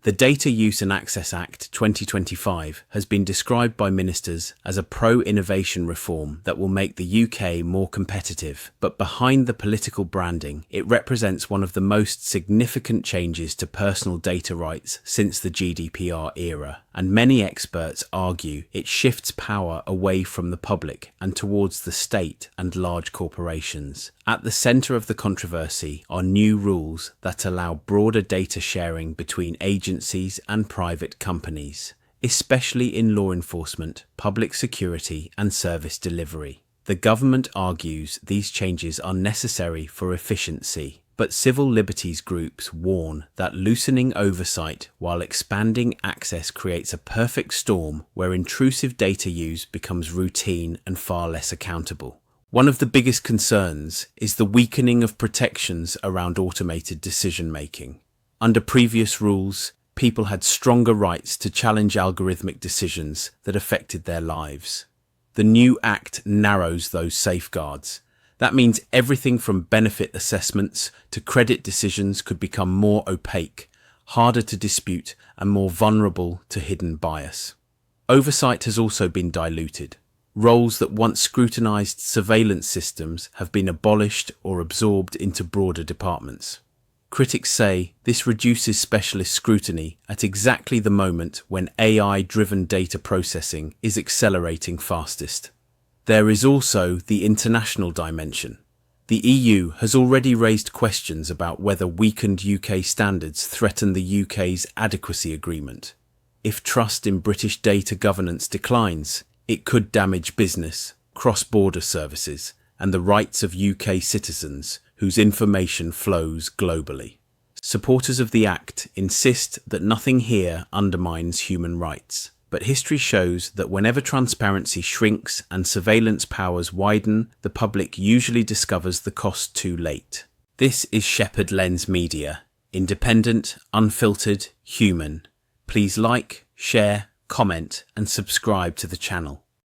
The Data Use and Access Act 2025 has been described by ministers as a pro-innovation reform that will make the UK more competitive, but behind the political branding, it represents one of the most significant changes to personal data rights since the GDPR era, and many experts argue it shifts power away from the public and towards the state and large corporations. At the centre of the controversy are new rules that allow broader data sharing between agencies and private companies, especially in law enforcement, public security and service delivery. The government argues these changes are necessary for efficiency, but civil liberties groups warn that loosening oversight while expanding access creates a perfect storm where intrusive data use becomes routine and far less accountable. One of the biggest concerns is the weakening of protections around automated decision-making. Under previous rules, people had stronger rights to challenge algorithmic decisions that affected their lives. The new Act narrows those safeguards. That means everything from benefit assessments to credit decisions could become more opaque, harder to dispute, and more vulnerable to hidden bias. Oversight has also been diluted. Roles that once scrutinized surveillance systems have been abolished or absorbed into broader departments. Critics say this reduces specialist scrutiny at exactly the moment when AI-driven data processing is accelerating fastest. There is also the international dimension. The EU has already raised questions about whether weakened UK standards threaten the UK's adequacy agreement. If trust in British data governance declines, it could damage business, cross-border services, and the rights of UK citizens whose information flows globally. Supporters of the Act insist that nothing here undermines human rights, but history shows that whenever transparency shrinks and surveillance powers widen, the public usually discovers the cost too late. This is Sheppard Lens Media, independent, unfiltered, human. Please like, share, comment and subscribe to the channel.